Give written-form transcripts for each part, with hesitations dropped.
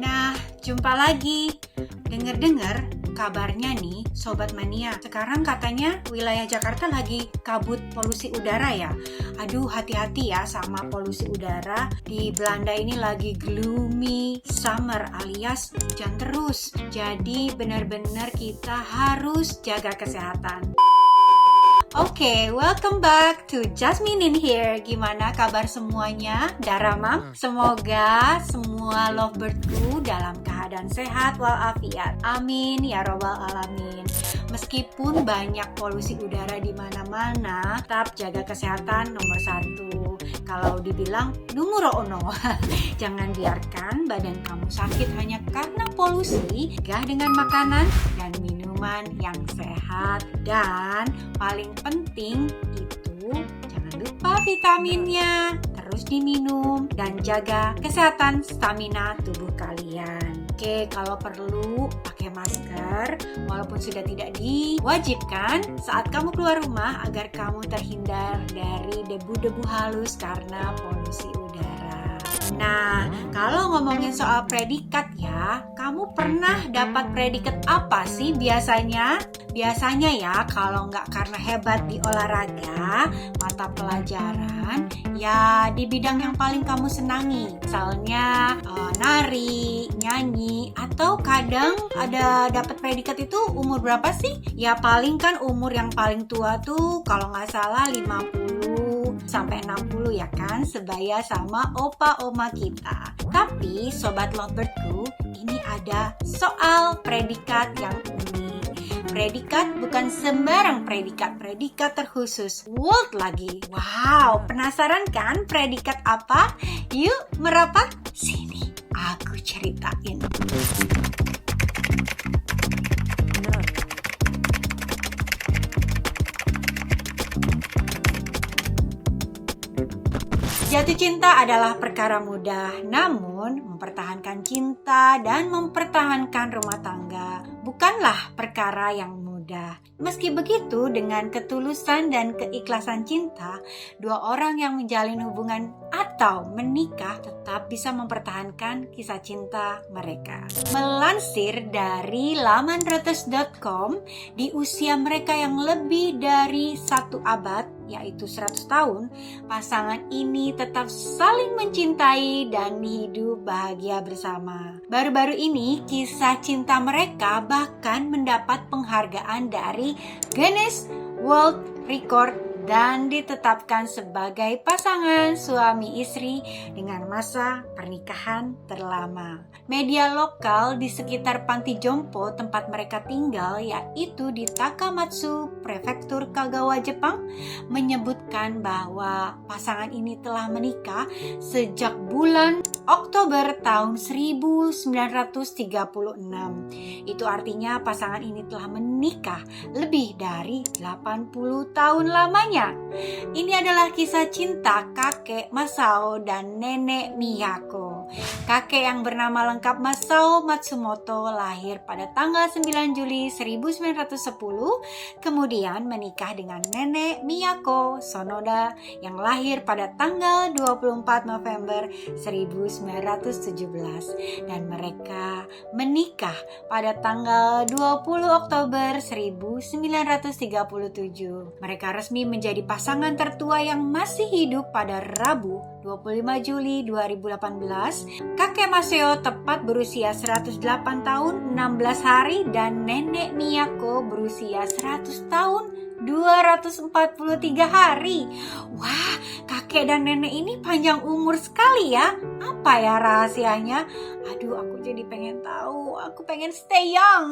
Nah, jumpa lagi. Dengar-dengar kabarnya nih, Sobat Mania, sekarang katanya wilayah Jakarta lagi kabut polusi udara ya. Aduh, hati-hati ya sama polusi udara. Di Belanda ini lagi gloomy summer alias hujan terus. Jadi benar-benar kita harus jaga kesehatan. Oke, welcome back to Jasmine in here. Gimana kabar semuanya? Daramam? Semoga semua lovebirdku dalam keadaan sehat walafiat. Amin ya robbal alamin. Meskipun banyak polusi udara di mana-mana, tetap jaga kesehatan nomor 1. Kalau dibilang numero uno, jangan biarkan badan kamu sakit hanya karena polusi. Gah dengan makanan dan minuman yang sehat. Dan paling penting itu jangan lupa vitaminnya, terus diminum dan jaga kesehatan stamina tubuh kalian. Oke, kalau perlu pakai masker walaupun sudah tidak diwajibkan saat kamu keluar rumah agar kamu terhindar dari debu-debu halus karena polusi udara. Nah, kalau ngomongin soal predikat ya, kamu pernah dapat predikat apa sih biasanya? Biasanya ya, kalau nggak karena hebat di olahraga, mata pelajaran, ya di bidang yang paling kamu senangi. Misalnya nari, nyanyi, atau kadang ada dapat predikat itu umur berapa sih? Ya paling kan umur yang paling tua tuh kalau nggak salah 50 sampai 60 ya kan, sebaya sama opa-oma kita. Tapi sobat lovebirdku, ini ada soal predikat yang unik. Predikat bukan sembarang predikat terkhusus world lagi. Wow, penasaran kan predikat apa? Yuk merapat sini, aku ceritain. Jatuh cinta adalah perkara mudah, namun mempertahankan cinta dan mempertahankan rumah tangga bukanlah perkara yang mudah. Meski begitu, dengan ketulusan dan keikhlasan cinta, dua orang yang menjalin hubungan atau menikah tetap bisa mempertahankan kisah cinta mereka. Melansir dari lamanretes.com, di usia mereka yang lebih dari 1 abad, yaitu 100 tahun, pasangan ini tetap saling mencintai dan hidup bahagia bersama. Baru-baru ini, kisah cinta mereka bahkan mendapat penghargaan dari Guinness World Record dan ditetapkan sebagai pasangan suami istri dengan masa pernikahan terlama. Media lokal di sekitar panti jompo tempat mereka tinggal, yaitu di Takamatsu, Prefektur Kagawa, Jepang, menyebutkan bahwa pasangan ini telah menikah sejak bulan Oktober tahun 1936. Itu artinya pasangan ini telah menikah lebih dari 80 tahun lamanya. Ini adalah kisah cinta kakek Masao dan nenek Miyako. Kakek yang bernama lengkap Masao Matsumoto lahir pada tanggal 9 Juli 1910, kemudian menikah dengan nenek Miyako Sonoda yang lahir pada tanggal 24 November 1917 dan mereka menikah pada tanggal 20 Oktober 1937. Mereka resmi menjadi pasangan tertua yang masih hidup pada Rabu 25 Juli 2018. Kakek Maseo tepat berusia 108 tahun 16 hari dan nenek Miyako berusia 100 tahun 243 hari. Wah, kakek dan nenek ini panjang umur sekali ya. Apa ya rahasianya? Aduh, aku jadi pengen tahu. Aku pengen stay young.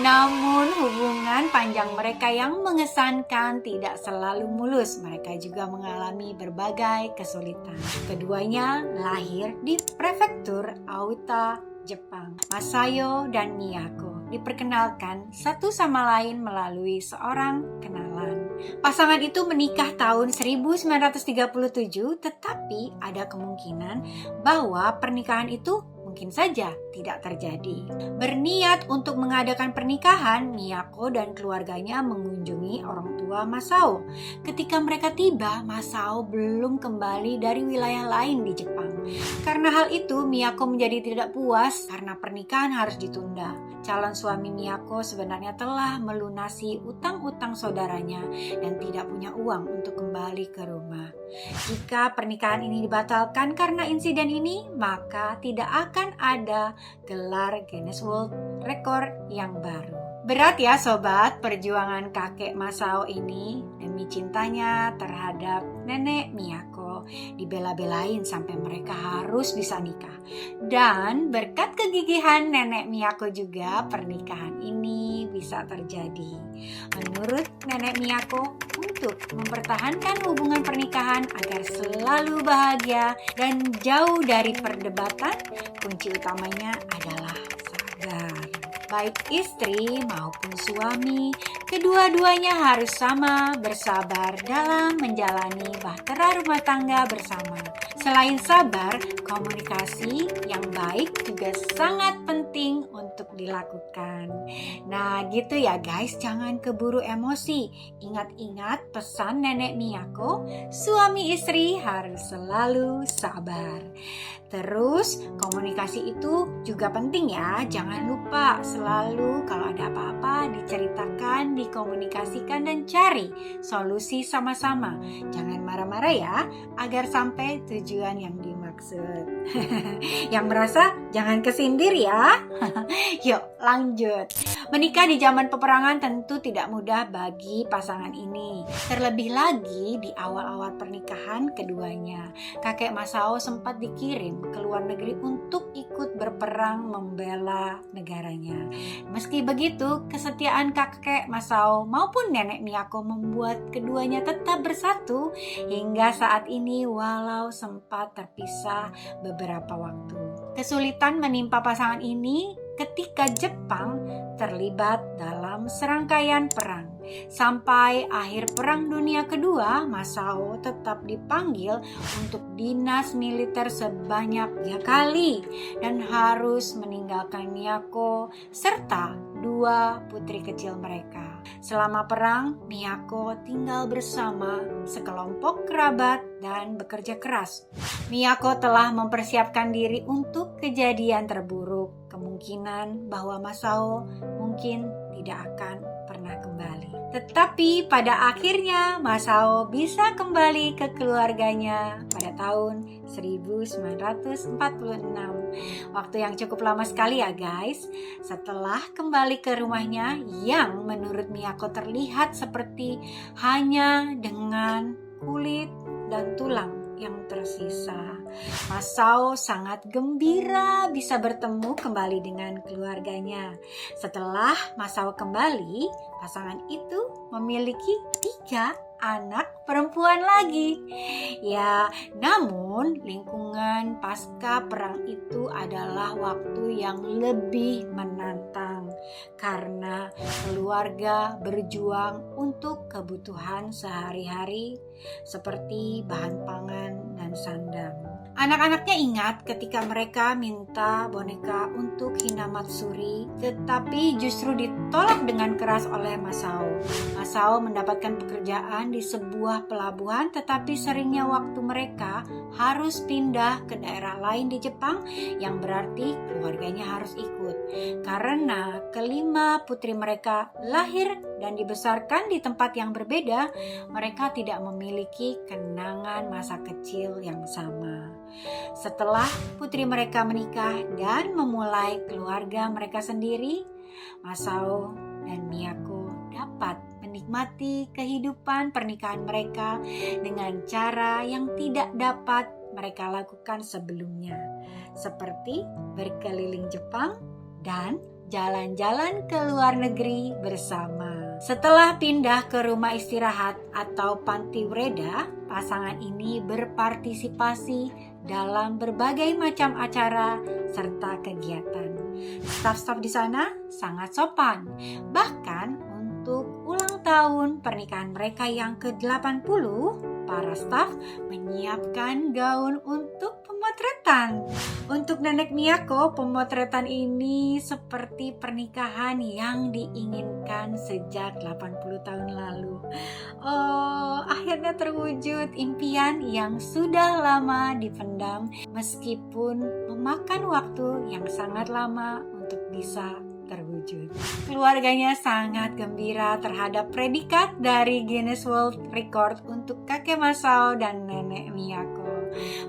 Namun hubungan panjang mereka yang mengesankan tidak selalu mulus. Mereka juga mengalami berbagai kesulitan. Keduanya lahir di Prefektur Aoita, Jepang. Masayo dan Miyako diperkenalkan satu sama lain melalui seorang kenalan. Pasangan itu menikah tahun 1937, tetapi ada kemungkinan bahwa pernikahan itu mungkin saja tidak terjadi. Berniat untuk mengadakan pernikahan, Miyako dan keluarganya mengunjungi orang tua Masao. Ketika mereka tiba, Masao belum kembali dari wilayah lain di Jepang. Karena hal itu, Miyako menjadi tidak puas karena pernikahan harus ditunda. Calon suami Miyako sebenarnya telah melunasi utang-utang saudaranya dan tidak punya uang untuk kembali ke rumah. Jika pernikahan ini dibatalkan karena insiden ini, maka tidak akan ada gelar Guinness World Record yang baru. Berat ya sobat, perjuangan kakek Masao ini demi cintanya terhadap nenek Miyako dibela-belain sampai mereka harus bisa nikah. Dan berkat kegigihan nenek Miyako juga pernikahan ini bisa terjadi. Menurut nenek Miyako, untuk mempertahankan hubungan pernikahan agar selalu bahagia dan jauh dari perdebatan, kunci utamanya adalah sabar. Baik istri maupun suami, kedua-duanya harus sama bersabar dalam menjalani bahtera rumah tangga bersama. Selain sabar, komunikasi yang baik juga sangat penting untuk dilakukan. Nah gitu ya guys, jangan keburu emosi. Ingat-ingat pesan nenek Miyako, suami istri harus selalu sabar. Terus komunikasi itu juga penting ya, jangan lupa selalu kalau ada apa-apa diceritakan, dikomunikasikan dan cari solusi sama-sama. Jangan marah-marah ya, agar sampai tujuan yang dimaksud. Yang merasa jangan kesindir ya. Yuk lanjut. Menikah di zaman peperangan tentu tidak mudah bagi pasangan ini. Terlebih lagi di awal-awal pernikahan keduanya. Kakek Masao sempat dikirim ke luar negeri untuk ikut berperang membela negaranya. Meski begitu, kesetiaan kakek Masao maupun nenek Miyako membuat keduanya tetap bersatu hingga saat ini walau sempat terpisah beberapa waktu. Kesulitan menimpa pasangan ini ketika Jepang terlibat dalam serangkaian perang. Sampai akhir Perang Dunia Kedua, Masao tetap dipanggil untuk dinas militer sebanyak 3 kali dan harus meninggalkan Miyako serta 2 putri kecil mereka. Selama perang, Miyako tinggal bersama sekelompok kerabat dan bekerja keras. Miyako telah mempersiapkan diri untuk kejadian terburuk, kemungkinan bahwa Masao mungkin tidak akan pernah kembali. Tetapi pada akhirnya Masao bisa kembali ke keluarganya pada tahun 1946. Waktu yang cukup lama sekali ya guys. Setelah kembali ke rumahnya yang menurut Miyako terlihat seperti hanya dengan kulit dan tulang yang tersisa, Masao sangat gembira bisa bertemu kembali dengan keluarganya. Setelah Masao kembali, pasangan itu memiliki 3 anak perempuan lagi. Ya, namun lingkungan pasca perang itu adalah waktu yang lebih menantang karena keluarga berjuang untuk kebutuhan sehari-hari seperti bahan pangan dan sandang. Anak-anaknya ingat ketika mereka minta boneka untuk Hinamatsuri, tetapi justru ditolak dengan keras oleh Masao. Masao mendapatkan pekerjaan di sebuah pelabuhan, tetapi seringnya waktu mereka harus pindah ke daerah lain di Jepang, yang berarti keluarganya harus ikut. Karena kelima putri mereka lahir dan dibesarkan di tempat yang berbeda, mereka tidak memiliki kenangan masa kecil yang sama. Setelah putri mereka menikah dan memulai keluarga mereka sendiri, Masao dan Miyako dapat menikmati kehidupan pernikahan mereka dengan cara yang tidak dapat mereka lakukan sebelumnya, seperti berkeliling Jepang dan jalan-jalan ke luar negeri bersama. Setelah pindah ke rumah istirahat atau panti Wreda, pasangan ini berpartisipasi dalam berbagai macam acara serta kegiatan. Staf-staf di sana sangat sopan. Bahkan untuk ulang tahun pernikahan mereka yang ke-80, para staf menyiapkan gaun untuk pemotretan. Untuk Nenek Miyako, pemotretan ini seperti pernikahan yang diinginkan sejak 80 tahun lalu. Oh, akhirnya terwujud impian yang sudah lama dipendam meskipun memakan waktu yang sangat lama untuk bisa terwujud. Keluarganya sangat gembira terhadap predikat dari Guinness World Record untuk kakek Masao dan nenek Miyako.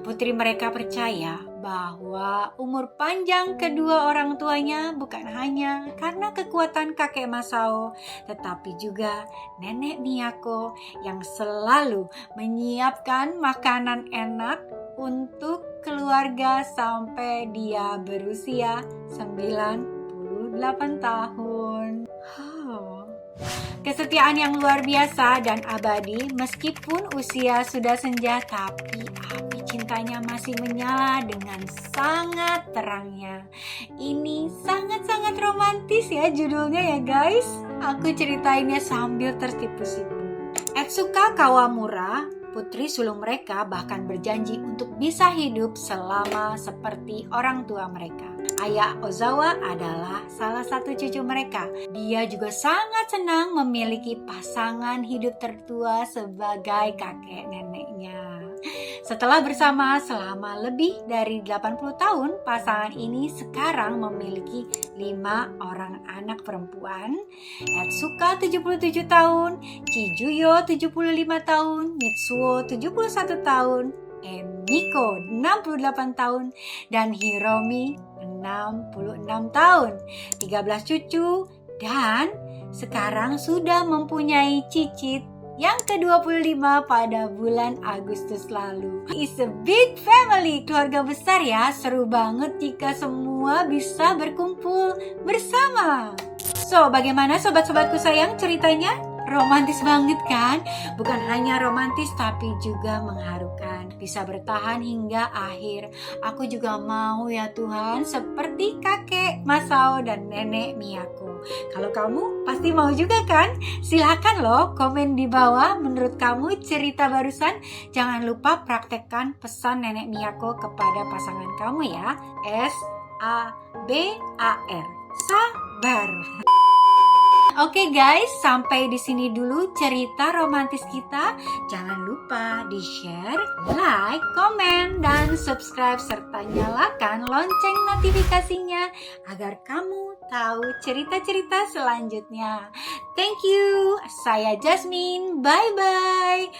Putri mereka percaya bahwa umur panjang kedua orang tuanya bukan hanya karena kekuatan kakek Masao, tetapi juga nenek Miyako yang selalu menyiapkan makanan enak untuk keluarga sampai dia berusia 98 tahun. Kesetiaan yang luar biasa dan abadi meskipun usia sudah senja, tapi api cintanya masih menyala dengan sangat terangnya. Ini sangat-sangat romantis ya judulnya ya guys. Aku ceritainnya sambil tersipu-sipu. Etsuka Kawamura, putri sulung mereka, bahkan berjanji untuk bisa hidup selama seperti orang tua mereka. Ayah Ozawa adalah salah satu cucu mereka. Dia juga sangat senang memiliki pasangan hidup tertua sebagai kakek neneknya. Setelah bersama selama lebih dari 80 tahun, pasangan ini sekarang memiliki 5 orang anak perempuan. Etsuka 77 tahun, Chijuyo 75 tahun, Mitsuo 71 tahun, Emiko 68 tahun, dan Hiromi 66 tahun. 13 cucu dan sekarang sudah mempunyai cicit yang ke-25 pada bulan Agustus lalu. It's a big family, keluarga besar ya. Seru banget jika semua bisa berkumpul bersama. So, bagaimana sobat-sobatku sayang ceritanya? Romantis banget kan? Bukan hanya romantis tapi juga mengharukan. Bisa bertahan hingga akhir. Aku juga mau ya Tuhan seperti kakek Masao dan nenek Miyako. Kalau kamu pasti mau juga kan? Silahkan loh komen di bawah menurut kamu cerita barusan. Jangan lupa praktekkan pesan nenek Miyako kepada pasangan kamu ya. SABAR. Sabar. Oke guys, sampai di sini dulu cerita romantis kita. Jangan lupa di-share, like, komen, dan subscribe serta nyalakan lonceng notifikasinya agar kamu tahu cerita-cerita selanjutnya. Thank you. Saya Jasmine. Bye-bye.